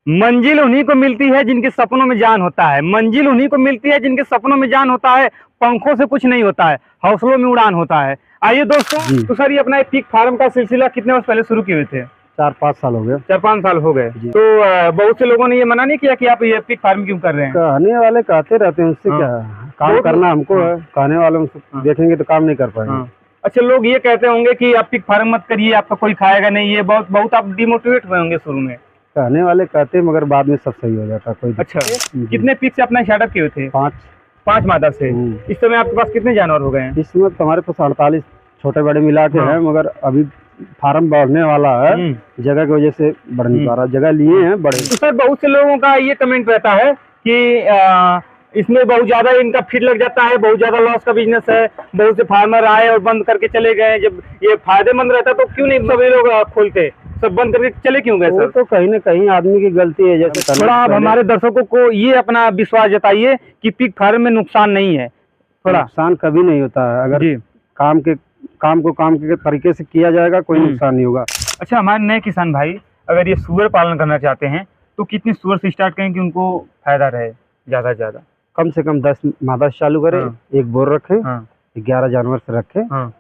मंजिल उन्हीं को मिलती है जिनके सपनों में जान होता है। मंजिल उन्हीं को मिलती है जिनके सपनों में जान होता है। पंखों से कुछ नहीं होता है, हौसलों में उड़ान होता है। आइए दोस्तों, तो सर ये अपना पिग फार्म का सिलसिला कितने वर्ष पहले शुरू किए हुए थे? 4-5 साल हो गए। 4-5 साल हो गए। तो बहुत से लोगों ने ये मना नहीं किया कि आप ये पिग फार्म क्यों कर रहे हैं? कहने वाले कहते रहते हैं, उससे क्या काम करना हमको है, कहने वालों देखेंगे तो काम नहीं कर पाएंगे। अच्छा, लोग ये कहते होंगे कि आप पिग फार्म मत करिए, आपका कोई खाएगा नहीं, ये बहुत बहुत आप डिमोटिवेट हुए होंगे शुरू में। कहने वाले कहते मगर बाद में सब सही हो जाता कोई। अच्छा, कितने पिग से अपना स्टार्टअप किए थे? 5 मादा से। इस समय आपके पास कितने जानवर हो गए हैं? इस समय हमारे पास 48 छोटे बड़े मिला के हैं, मगर अभी फार्म बढ़ने वाला है, जगह की वजह से बढ़ नहीं पा रहा। जगह लिए हैं बड़े। तो सर बहुत से लोगों का ये कमेंट रहता है कि इसमें बहुत ज्यादा इनका फिट लग जाता है, बहुत ज्यादा लॉस का बिजनेस है, बहुत से फार्मर आए और बंद करके चले गए। जब ये फायदेमंद रहता तो क्यों नहीं सभी लोग खोलते, सब बंद करके चले क्यों गए सर? तो कहीं ना कहीं आदमी की गलती है। जैसे थोड़ा आप हमारे दर्शकों को ये अपना विश्वास जताइए कि पिग फार्म में नुकसान नहीं है। थोड़ा नुकसान कभी नहीं होता है, अगर काम के तरीके से किया जाएगा कोई नुकसान नहीं होगा। अच्छा, हमारे नए किसान भाई अगर ये सूअर पालन करना चाहते हैं तो कितनी सूअर से स्टार्ट करें कि उनको फायदा रहे ज्यादा से ज्यादा? कम से कम 10 मादा से चालू करें, एक बोर रखें, 11 जानवर से रखें।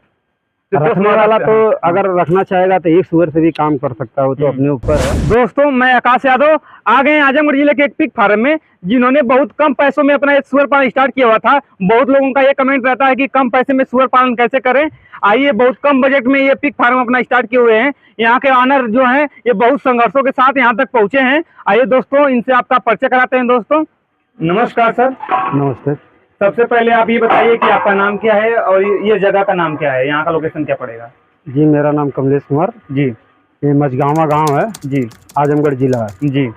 रखने वाला तो अगर रखना चाहेगा तो एक सूअर से भी काम कर सकता है, वो तो अपने ऊपर है। दोस्तों, मैं आकाश यादव आ गए आजमगढ़ जिले के एक पिग फार्म में, जिन्होंने बहुत कम पैसों में अपना एक सूअर पालन स्टार्ट किया हुआ था। बहुत लोगों का ये कमेंट रहता है कि कम पैसे में सूअर पालन कैसे करें। आइए, बहुत कम बजट में ये पिग फार्म अपना स्टार्ट किए हुए हैं। यहाँ के ऑनर जो हैं ये बहुत संघर्षों के साथ यहाँ तक पहुंचे हैं। आइए दोस्तों, इनसे आपका परिचय कराते हैं। दोस्तों नमस्कार सर। नमस्ते। सबसे पहले आप ये बताइए कि आपका नाम क्या है और ये जगह का नाम क्या है, यहाँ का लोकेशन क्या पड़ेगा? जी, मेरा नाम कमलेश कुमार जी। ये मझगावा गांव है जी, आजमगढ़ जिला है जी,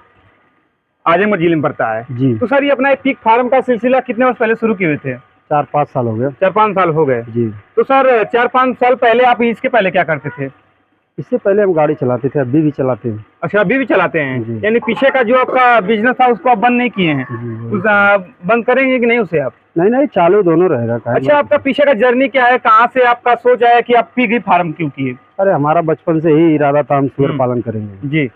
आजमगढ़ जिले में पड़ता है जी। तो सर ये अपना पिग फार्म का सिलसिला कितने वर्ष पहले शुरू किए हुए थे? 4-5 साल हो गए। 4-5 साल हो गए जी। तो सर 4-5 साल पहले आप इसके पहले क्या करते थे? इससे पहले हम गाड़ी चलाते थे, अभी भी चलाते हैं। अच्छा, अभी भी चलाते हैं, यानी पीछे का जो आपका बिजनेस था उसको आप बंद नहीं किए हैं? उस बंद करेंगे कि नहीं उसे आप? नहीं, चालू दोनों रहेगा। अच्छा, आपका पीछे का जर्नी क्या है, कहाँ से आपका सोच आया कि आप पिग फार्म क्यों किए? अरे हमारा बचपन से ही इरादा था, हम सूअर पालन करेंगे जी।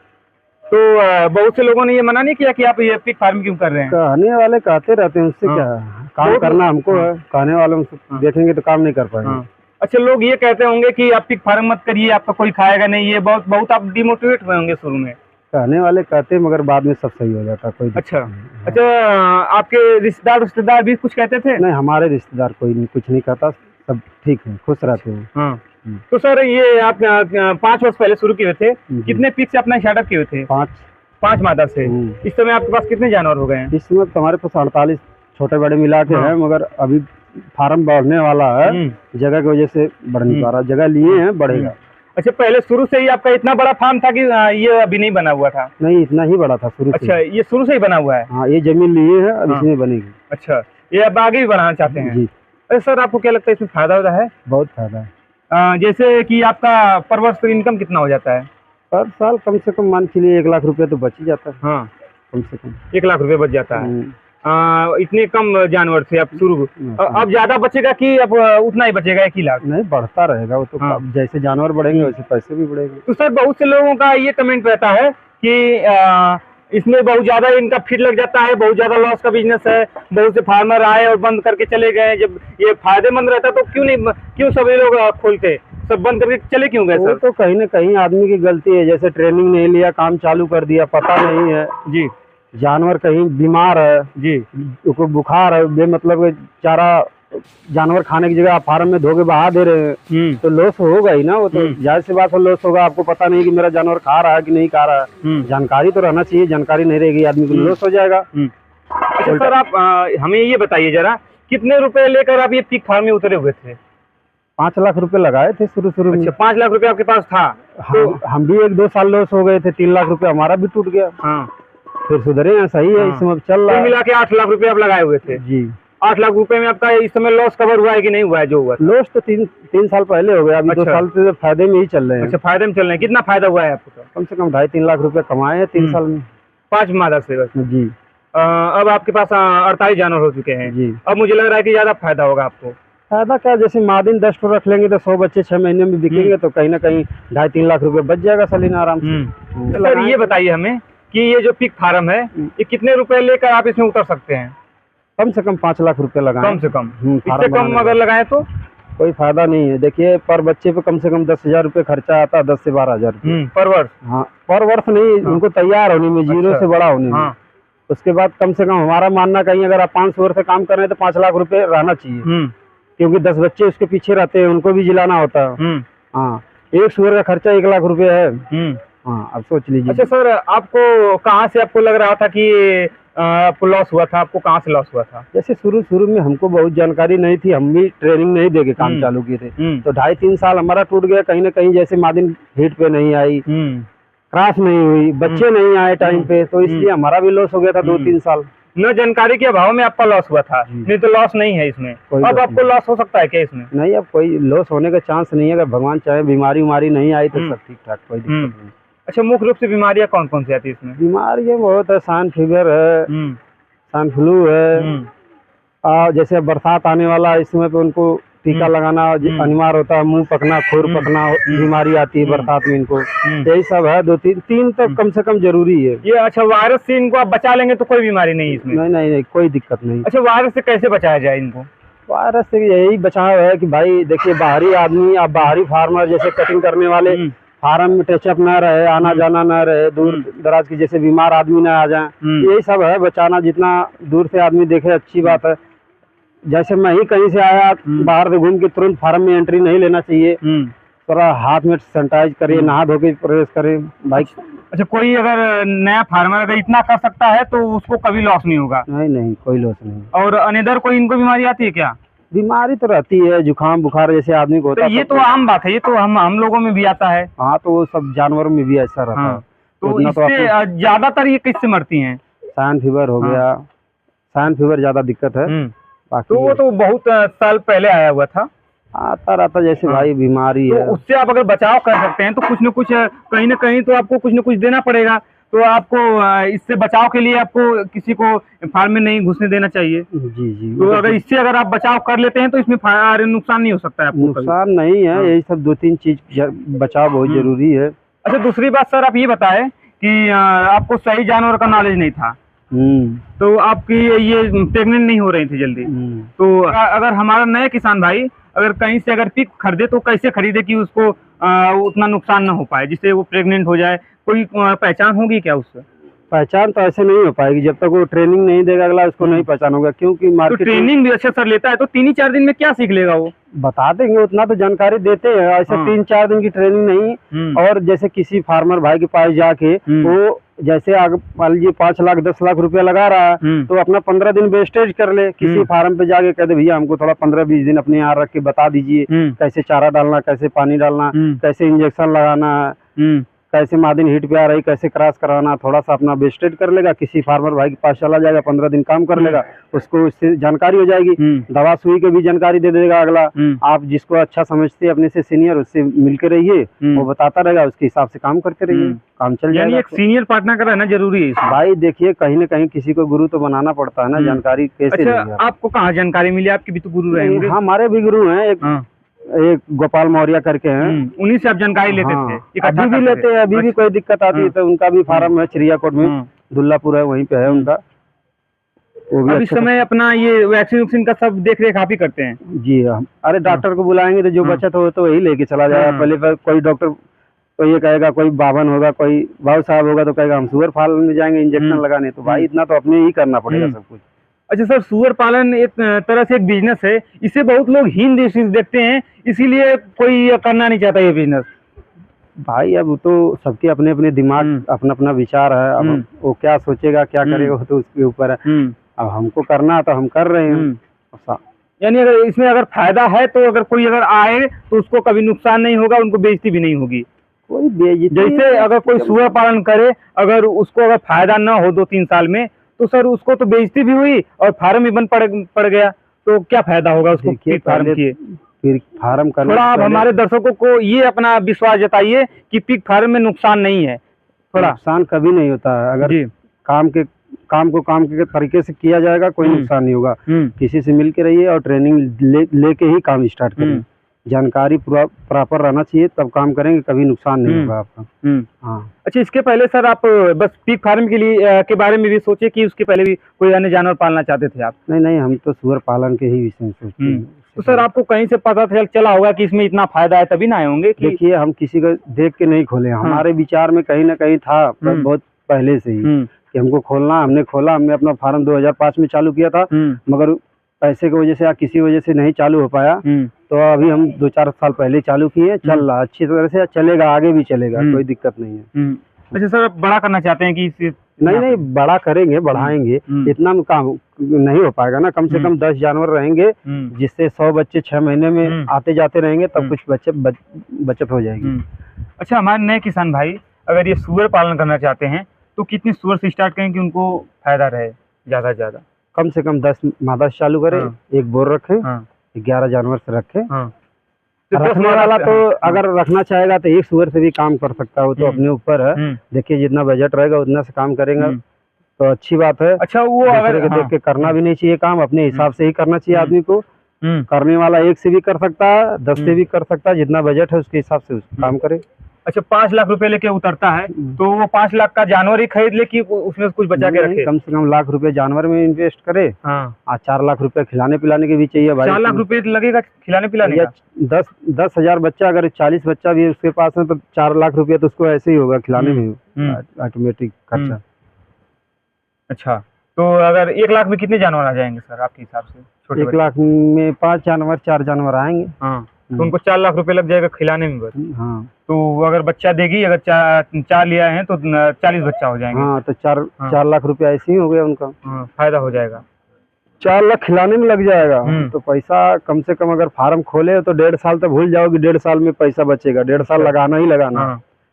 तो बहुत से लोगों ने ये मना नहीं किया कि आप ये पिग फार्म क्यों कर रहे हैं? कहने वाले कहते रहते हैं, उससे क्या काम करना हमको है, कहने वालों देखेंगे तो काम नहीं कर पाएंगे। अच्छा, लोग ये कहते होंगे कि आप पिग फार्म मत करिए, आपका कोई खाएगा नहीं, ये बहुत बहुत आप डिमोटिवेट हुए होंगे शुरू में। कहने वाले कहते मगर बाद में सब सही हो जाता कोई। अच्छा, आपके रिश्तेदार भी कुछ कहते थे? नहीं, हमारे रिश्तेदार कोई नहीं, कुछ नहीं कहता, सब ठीक है, खुश रहते हैं। तो सर ये आप 5 वर्ष पहले शुरू किए थे, कितने पिग से अपना स्टार्टअप किए थे? 5 मादा से। इस समय आपके पास कितने जानवर हो गए हैं? इस समय हमारे पास 48 छोटे बड़े मिला के हैं, मगर अभी फार्म बढ़ने वाला है, जगह की वजह से बढ़ नहीं पा रहा। जगह लिए हैं, बढ़ेगा। अच्छा, पहले शुरू से ही आपका इतना बड़ा फार्म था कि ये अभी नहीं बना हुआ था? नहीं, इतना ही बड़ा था शुरू से। अच्छा, ये शुरू से ही बना हुआ है? हाँ, ये जमीन लिए है, अब इसमें बनेगी। अच्छा, ये अब आगे भी बढ़ाना चाहते हैं जी। अरे सर, आपको क्या लगता है इसमें फायदा होता है? बहुत फायदा है। जैसे कि आपका पर वर्ष इनकम कितना हो जाता है? पर साल कम से कम मान के लिए 1 लाख रुपए तो बच ही जाता है। हाँ, कम से कम 1 लाख रुपए बच जाता है। इतने कम जानवर से आप शुरू, अब ज्यादा बचेगा कि अब उतना ही बचेगा 1 ही लाख? नहीं, बढ़ता रहेगा वो तो। जैसे जानवर बढ़ेंगे वैसे पैसे भी बढ़ेंगे। तो सर बहुत से लोगों का ये कमेंट रहता है कि इसमें बहुत ज्यादा इनका फिट लग जाता है, बहुत ज्यादा लॉस का बिजनेस है, बहुत से फार्मर आए और बंद करके चले गए। जब ये फायदेमंद रहता तो क्यों सभी लोग खोलते, सब बंद करके चले क्यों गए सर? तो कहीं ना कहीं आदमी की गलती है, जैसे ट्रेनिंग नहीं लिया, काम चालू कर दिया, पता नहीं है जी, जानवर कहीं बीमार है जी, उसको बुखार है, बेमतलब चारा जानवर खाने की जगह आप फार्म में धो के बहा दे रहे हैं, तो लॉस होगा ही ना। वो तो जाहिर सी बात है, लॉस होगा। आपको पता नहीं कि मेरा जानवर खा रहा है कि नहीं खा रहा है, जानकारी तो रहना चाहिए। जानकारी नहीं रहेगी, आदमी को लॉस हो जाएगा। अच्छा सर, आप हमें ये बताइए जरा, कितने रुपए लेकर आप ये पिग फार्म में उतरे हुए थे? 5 लाख रुपए लगाए थे शुरू में। अच्छा, 5 लाख रुपए आपके पास था? हम भी 1-2 साल लॉस हो गए थे, 3 लाख रुपए हमारा भी टूट गया। फिर सुधरे हैं, सही है। इस समय चल रहा है। मिला के 8 लाख रुपए आप लगाए हुए थे जी। 8 लाख रुपए में आपका इस समय लॉस कवर हुआ है कि नहीं हुआ है? जो हुआ लॉस तो 3 साल पहले हो गया, अभी 2 साल से फायदे में ही चल रहे हैं। अच्छा, फायदे में चल रहे हैं। कितना फायदा हुआ है आपको? कम से कम 2.5-3 लाख रुपए कमाए हैं 3 साल में, 5 मादा से जी। अब आपके पास 48 जानवर हो चुके हैं जी। अब मुझे लग रहा है कि ज्यादा फायदा होगा आपको। फायदा क्या, जैसे मादिन 10 ठो रख लेंगे तो 100 बच्चे 6 महीने में बिकेंगे, तो कहीं ना कहीं 2.5-3 लाख रुपए बच जाएगा सालीना आराम से। सर ये बताइए हमें कि ये जो पिग फार्म है ये कितने रुपए लेकर आप इसमें उतर सकते हैं? कम से कम 5 लाख रुपए लगाएं। कम से कम इससे फार्म कम बनाने अगर का लगाएं तो कोई फायदा नहीं है। देखिए पर बच्चे पे कम से कम 10,000 रुपये खर्चा आता है, 10 से 12,000 रुपये पर वर्ष। हाँ पर वर्ष नहीं, हाँ। उनको तैयार होने में, जीरो अच्छा। से बड़ा होने में। हाँ। उसके बाद कम से कम हमारा मानना कहीं अगर आप 5 वर्ष से काम कर रहे हैं तो 5 लाख रुपए रहना चाहिए, क्योंकि 10 बच्चे उसके पीछे रहते हैं, उनको भी जिलाना होता है। हाँ, एक सुअर का खर्चा 1 लाख रुपए है। हाँ, अब सोच लीजिए। अच्छा सर, आपको कहाँ से आपको लग रहा था कि आपको लॉस हुआ था? आपको कहाँ से लॉस हुआ था? जैसे शुरू में हमको बहुत जानकारी नहीं थी, हम भी ट्रेनिंग नहीं देके काम चालू किए थे, तो 2.5-3 साल हमारा टूट गया। कहीं ना कहीं जैसे मादिन हीट पे नहीं आई, क्रॉस नहीं हुई, बच्चे नहीं आए टाइम पे, तो इसलिए हमारा भी लॉस हो गया था 2-3 साल। न जानकारी के अभाव में आपका लॉस हुआ था, नहीं तो लॉस नहीं है इसमें। अब आपको लॉस हो सकता है क्या इसमें? नहीं, अब कोई लॉस होने का चांस नहीं है। अगर भगवान चाहे बीमारी उमारी नहीं आई तो सब ठीक ठाक, कोई दिक्कत नहीं। अच्छा, मुख्य रूप से बीमारियां कौन कौन सी आती है इसमें? बीमारियां बहुत है, सान फीवर है, सान फ्लू है, जैसे बरसात आने वाला इस समय पे उनको टीका लगाना अनिवार्य होता है। मुंह पकना, खुर पकना बीमारी आती है बरसात में इनको, यही सब है। 2-3 तो कम से कम जरूरी है ये। अच्छा, वायरस से इनको आप बचा लेंगे तो कोई बीमारी नहीं इसमें? नहीं, कोई दिक्कत नहीं। अच्छा, वायरस से कैसे बचाया जाए इनको? वायरस से यही बचाव है कि भाई देखिए, बाहरी आदमी, आप बाहरी फार्मर जैसे कटिंग करने वाले फार्म में टचअप न रहे, आना जाना न रहे, दूर दराज की जैसे बीमार आदमी न आ जाए, यही सब है बचाना। जितना दूर से आदमी देखे अच्छी बात है। जैसे मैं ही कहीं से आया बाहर से घूम के तुरंत फार्म में एंट्री नहीं लेना चाहिए, थोड़ा हाथ में सैनिटाइज करिए, नहा धो के प्रवेश करें भाई। अच्छा, कोई अगर नया फार्मर अगर इतना कर सकता है तो उसको कभी लॉस नहीं होगा? नहीं, कोई लॉस नहीं। और अनेदर कोई इनको बीमारी आती है क्या? बीमारी तो रहती है, जुकाम बुखार जैसे आदमी को होता है। ये तो आम बात है, ये तो हम लोगों में भी आता है। हाँ, तो वो सब जानवरों में भी ऐसा रहता है। तो इससे ज्यादातर ये किससे मरती हैं? सैन फीवर हो गया, सैन फीवर ज्यादा दिक्कत है। तो वो तो बहुत साल पहले आया हुआ था, आता रहता जैसे भाई बीमारी है। तो उससे आप अगर बचाव कर सकते हैं तो कुछ न कुछ कहीं ना कहीं तो आपको कुछ न कुछ देना पड़ेगा। तो आपको इससे बचाव के लिए आपको किसी को फार्म में नहीं घुसने देना चाहिए। जी। तो अगर इससे अगर आप बचाव कर लेते हैं तो इसमें नुकसान नहीं हो सकता है आपको? नुकसान नहीं है, यही सब 2-3 चीज बचाव बहुत जरूरी है। अच्छा, दूसरी बात सर, आप ये बताएं कि आपको सही जानवर का नॉलेज नहीं था, तो आपकी ये प्रेग्नेंट नहीं हो रही थी जल्दी। तो अगर हमारा नया किसान भाई अगर कहीं से अगर पिग खरीदे तो कैसे खरीदे कि उसको उतना नुकसान ना हो पाए, जिससे वो प्रेग्नेंट हो जाए? कोई पहचान होगी क्या उससे? पहचान तो ऐसे नहीं हो पाएगी जब तक वो ट्रेनिंग नहीं देगा, अगला उसको नहीं पहचान होगा, क्योंकि मार्केट तो ट्रेनिंग भी अच्छा सर लेता है तो 3-4 दिन में क्या सीख लेगा वो? बता देंगे, उतना तो जानकारी देते हैं। ऐसे 3-4 दिन की ट्रेनिंग नहीं। और जैसे किसी फार्मर भाई के पास जाके वो जैसे मान लीजिए 5 लाख 10 लाख रुपया लगा रहा है, तो अपना 15 दिन वेस्टेज कर ले। किसी फार्म पे जाके कह दे भैया हमको थोड़ा 15-20 दिन अपने यहाँ रख के बता दीजिए, कैसे चारा डालना, कैसे पानी डालना, कैसे इंजेक्शन लगाना है, कैसे मादिन हीट पे आ रही, कैसे क्रॉस कराना, थोड़ा सा अपना वेस्टेज कर लेगा। किसी फार्मर भाई के पास चला जाएगा, 15 दिन काम कर लेगा, उसको उससे जानकारी हो जाएगी। दवा सुई के भी जानकारी दे देगा अगला। आप जिसको अच्छा समझते हैं अपने से सीनियर, उससे मिलके रहिए, वो बताता रहेगा, उसके हिसाब से काम करते रहिए, काम चल जाएगा। एक सीनियर पार्टनर का रहना जरूरी है भाई। देखिए, कहीं न कहीं किसी को गुरु तो बनाना पड़ता है ना, जानकारी कैसे। अच्छा, आपको कहाँ जानकारी मिली? आपके भी तो गुरु रहेंगे। हमारे भी गुरु हैं, एक गोपाल मौर्य करके हैं, उन्हीं से आप जानकारी लेते थे? अभी भी लेते हैं, अभी भी कोई दिक्कत आती है तो उनका भी फार्म है चिड़ियाकोट में, दुल्लापुर है, वहीं पे है उनका। वो भी इस समय अपना ये वैक्सीन का सब देख रेख आप ही करते हैं? जी हाँ। अरे डॉक्टर को बुलाएंगे तो जो बचत हो तो वही लेके चला जाएगा। पहले कोई डॉक्टर तो ये कहेगा, कोई बावन होगा, कोई भाव साहब होगा तो कहेगा हम सुअर फार्म में जाएंगे इंजेक्शन लगाने। तो भाई इतना तो अपने ही करना पड़ेगा सब कुछ। अच्छा सर, सुअर पालन एक तरह से एक बिजनेस है, इसे बहुत लोग हीन दृष्टि से देखते हैं, इसीलिए कोई करना नहीं चाहता ये बिजनेस। भाई अब तो सबके अपने अपने दिमाग, अपना अपना विचार है। अब वो क्या सोचेगा क्या करेगा तो उसके ऊपर है। अब हमको करना है तो हम कर रहे हैं। यानी अगर इसमें अगर फायदा है तो अगर कोई अगर आए तो उसको कभी नुकसान नहीं होगा, उनको बेइज्जती भी नहीं होगी। कोई बेइज्जती, जैसे अगर कोई सुअर पालन करे, अगर उसको अगर फायदा ना हो 2-3 साल में, तो सर उसको तो बेइज्जती भी हुई और फार्म भी बंद पड़ गया, तो क्या फायदा होगा उसको फार्म किए? फिर फार्म करना। थोड़ा आप हमारे दर्शकों को ये अपना विश्वास जताइए कि पिग फार्म में नुकसान नहीं है। थोड़ा नुकसान कभी नहीं होता है, अगर काम के तरीके से किया जाएगा कोई नुकसान नहीं होगा। किसी से मिल के रहिए और ट्रेनिंग लेके ही काम स्टार्ट करिए। जानकारी पूरा प्रॉपर रहना चाहिए, तब काम करेंगे, कभी नुकसान नहीं होगा आपका। हाँ। अच्छा, इसके पहले सर आप बस पिग फार्म के लिए के बारे में भी सोचे कि उसके पहले भी कोई अन्य जानवर पालना चाहते थे आप? नहीं, हम तो सुअर पालन के ही विषय में सोचते हैं। तो सर आपको कहीं से पता चला होगा कि इसमें इतना फायदा है, तभी ना आए होंगे कि? देखिए, हम किसी को देख के नहीं खोले, हमारे विचार में कहीं ना कहीं था बहुत पहले से ही कि हमको खोलना। हमने खोला, हमने अपना फार्म 2005 में चालू किया था, मगर पैसे की वजह से या किसी वजह से नहीं चालू हो पाया। तो अभी हम 2-4 साल पहले चालू किए, चल रहा अच्छी तरह से, चलेगा, आगे भी चलेगा, कोई दिक्कत नहीं है। अच्छा सर, आप बड़ा करना चाहते हैं कि इसे? नहीं, बड़ा करेंगे, बढ़ाएंगे। इतना में काम नहीं हो पाएगा ना, कम से कम 10 जानवर रहेंगे, जिससे 100 बच्चे 6 महीने में आते जाते रहेंगे, तब कुछ बचत हो जाएगी। अच्छा, हमारे नए किसान भाई अगर ये सुअर पालन करना चाहते हैं तो कितनी सुअर से स्टार्ट करें कि उनको फायदा रहे ज्यादा से ज्यादा? कम से कम 10 मादा से चालू करें, एक बोर रखें, 11 जानवर से रखें। तो रखने वाला तो अगर रखना चाहेगा तो एक सुअर से भी काम कर सकता है, वो तो अपने ऊपर है। देखिए, जितना बजट रहेगा उतना से काम करेंगे तो अच्छी बात है। अच्छा, वो अगर देख के करना भी नहीं चाहिए काम, अपने हिसाब से ही करना चाहिए आदमी को। करने वाला 1 से भी कर सकता है, 10 से भी कर सकता है, जितना बजट है उसके हिसाब से काम करे। अच्छा, 5 लाख रुपए लेके उतरता है तो वो 5 लाख का जानवर ही खरीद ले कि उसमें कुछ बचा के रखे? कम से कम लाख रुपए जानवर में इन्वेस्ट करे। 4 लाख रुपए खिलाने पिलाने के भी चाहिए भाई। 4 लाख रुपए लगेगा खिलाने पिलाने का? 10,000 बच्चा, अगर 40 बच्चा भी उसके पास है तो 4 लाख रुपया तो उसको ऐसे ही होगा खिलाने में, ऑटोमेटिक खर्चा। अच्छा, तो अगर 1 लाख में कितने जानवर आ जाएंगे सर आपके हिसाब से? 1 लाख में 5 जानवर 4 जानवर आएंगे। तो उनको 4 लाख रुपए लग जाएगा खिलाने में बस। तो अगर बच्चा देगी, अगर 4 लिया है तो 40 बच्चा हो जाएंगे। तो 4 लाख रुपया ऐसे ही हो गया उनका। फायदा हो जाएगा। 4 लाख खिलाने में लग जाएगा। तो पैसा कम से कम अगर फार्म खोले तो 1.5 साल तक भूल जाओगे, 1.5 साल में पैसा बचेगा। 1.5 साल लगाना ही लगाना।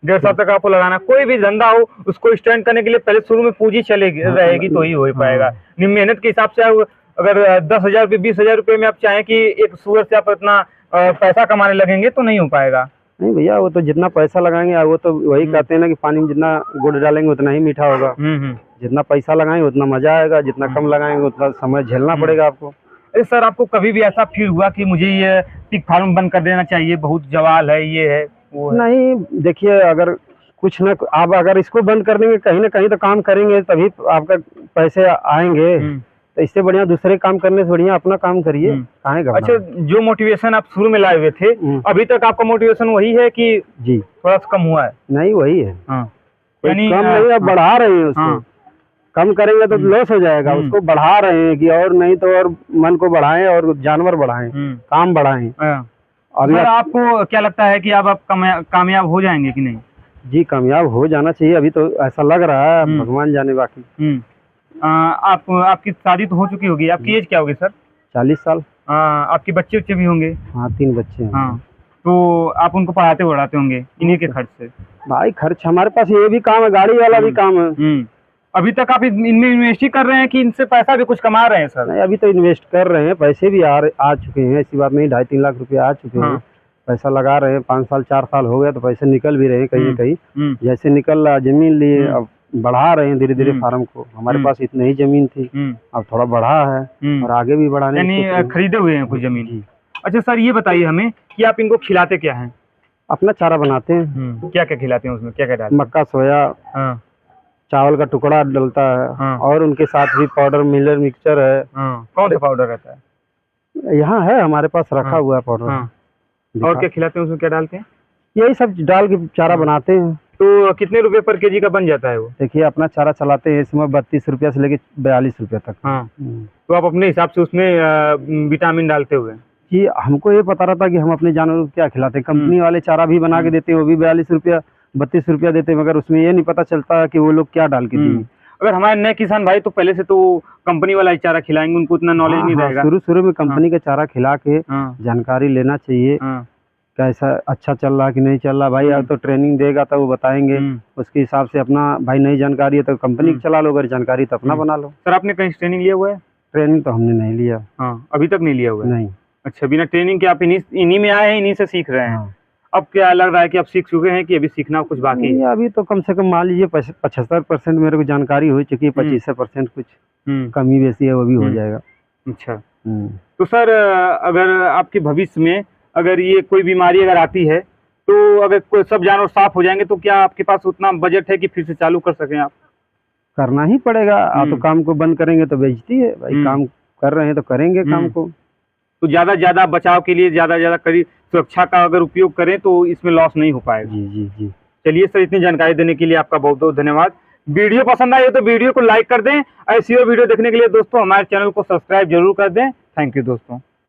1.5 साल तक आपको लगाना। कोई भी धंधा हो उसको स्टैंड करने के लिए पहले शुरू में पूंजी चलेगी रहेगी तो ही हो पाएगा। मेहनत के हिसाब से अगर 10,000 रुपये 20,000 रुपये में आप चाहें कि एक सुअर से आप इतना पैसा कमाने लगेंगे तो नहीं हो पाएगा। नहीं भैया, वो तो जितना पैसा लगाएंगे, वो तो वही कहते हैं ना कि पानी में जितना गुड़ डालेंगे उतना ही मीठा होगा। जितना पैसा लगाएंगे उतना मजा आएगा, जितना कम लगाएंगे उतना समय झेलना पड़ेगा आपको। अरे सर, आपको कभी भी ऐसा फील हुआ कि मुझे ये पिग फार्म बंद कर देना चाहिए, बहुत जवाल है, ये है वो है? नहीं, देखिए, अगर कुछ ना आप अगर इसको बंद कर देंगे, कहीं ना कहीं तो काम करेंगे, तभी आपका पैसे आएंगे। तो इससे बढ़िया दूसरे काम करने से बढ़िया अपना काम करिए। अच्छा, जो मोटिवेशन आप शुरू में लाए हुए थे, अभी तक आपका मोटिवेशन वही है कि जी थोड़ा सा कम हुआ है? नहीं, वही है। यानी कम नहीं है, बढ़ा रहे हैं उसको। कम करेंगे तो लॉस हो जाएगा, उसको बढ़ा रहे हैं कि और नहीं तो और मन को बढ़ाएं और जानवर बढ़ाएं, काम बढ़ाएं। अभी आपको क्या लगता है कि आप कामयाब हो जाएंगे कि नहीं? जी, कामयाब हो जाना चाहिए। अभी तो ऐसा लग रहा है, भगवान जाने बाकी। आपकी शादी तो हो चुकी होगी, आपकी एज क्या होगी सर? 40 साल। आपके बच्चे भी होंगे? हाँ, 3 बच्चे हैं। तो आप उनको पढ़ाते बढ़ाते होंगे इन्हीं के खर्च से? भाई, खर्च हमारे पास ये भी काम है, गाड़ी वाला भी काम है। अभी तक आप इनमें इन्वेस्ट ही कर रहे हैं कि इनसे पैसा भी कुछ कमा रहे हैं सर? नहीं, अभी तो इन्वेस्ट कर रहे हैं, पैसे भी आ चुके हैं, ऐसी बात नहीं। 2.5-3 लाख रुपया आ चुके हैं। पैसा लगा रहे हैं, 5 साल 4 साल हो गया तो पैसे निकल भी रहे हैं कहीं ना कहीं। जैसे निकल रहा, जमीन लिए, अब बढ़ा रहे हैं धीरे धीरे फार्म को। हमारे पास इतनी ही जमीन थी, अब थोड़ा बढ़ा है और आगे भी बढ़ाने। यानी खरीदे हुए हैं कुछ जमीन? अच्छा सर, ये बताइए हमें कि आप इनको खिलाते क्या हैं? अपना चारा बनाते हैं। क्या क्या खिलाते हैं उसमें, क्या क्या डालते हैं? मक्का, सोया, चावल का टुकड़ा डलता है और उनके साथ भी पाउडर, मिलर, मिक्सचर है। कौन सा पाउडर रहता है? यहाँ है हमारे पास रखा हुआ है पाउडर। और क्या खिलाते हैं उसमें, क्या डालते हैं? यही सब डाल के चारा बनाते हैं। तो कितने रुपए पर केजी का बन जाता है वो? देखिए, अपना चारा चलाते हैं इसमें 32 रुपया से लेके 42 रुपया तक। तो आप अपने हिसाब से उसमें विटामिन डालते हुए? जी, हमको ये पता रहता कि हम अपने जानवरों को क्या खिलाते हैं। कंपनी वाले चारा भी बना के देते हैं, वो भी 42 रुपया 32 रुपया देते हैं, मगर उसमें ये नहीं पता चलता कि वो लोग क्या डाल के दिए। अगर हमारे नए किसान भाई तो पहले से तो कंपनी वाला ही चारा खिलाएंगे, उनको उतना नॉलेज नहीं रहेगा। शुरू में कंपनी का चारा खिला के जानकारी लेना चाहिए, कैसा अच्छा चल रहा कि नहीं चल रहा। भाई अब तो ट्रेनिंग देगा तो वो बताएंगे, उसके हिसाब से अपना, भाई नई जानकारी है तो कंपनी की चला लो, अगर जानकारी तो अपना बना लो। सर, आपने कहीं ट्रेनिंग लिया हुआ है? ट्रेनिंग तो हमने नहीं लिया। अभी तक नहीं लिया हुआ है? नहीं। अच्छा, बिना ट्रेनिंग के आप इन्हीं में आए हैं, इन्हीं से सीख रहे हैं? अब क्या लग रहा है कि आप सीख चुके हैं कि अभी सीखना कुछ बाकी है? अभी तो कम से कम मान लीजिए 75% मेरे को जानकारी हो चुकी है, 25% कुछ कमी बेसी है, वो भी हो जाएगा। अच्छा, तो सर अगर आपके भविष्य में अगर ये कोई बीमारी अगर आती है तो अगर कोई सब जानवर साफ हो जाएंगे तो क्या आपके पास उतना बजट है कि फिर से चालू कर सकें आप? करना ही पड़ेगा। आप तो काम को बंद करेंगे तो बेइज्जती है भाई, काम कर रहे हैं तो करेंगे काम को। तो ज्यादा बचाव के लिए ज्यादा करीब सुरक्षा का अगर उपयोग करें तो इसमें लॉस नहीं हो पाएगा। जी जी जी। चलिए सर, इतनी जानकारी देने के लिए आपका बहुत बहुत धन्यवाद। वीडियो पसंद आई हो तो वीडियो को लाइक कर दें। ऐसी और वीडियो देखने के लिए दोस्तों हमारे चैनल को सब्सक्राइब जरूर कर दें। थैंक यू दोस्तों।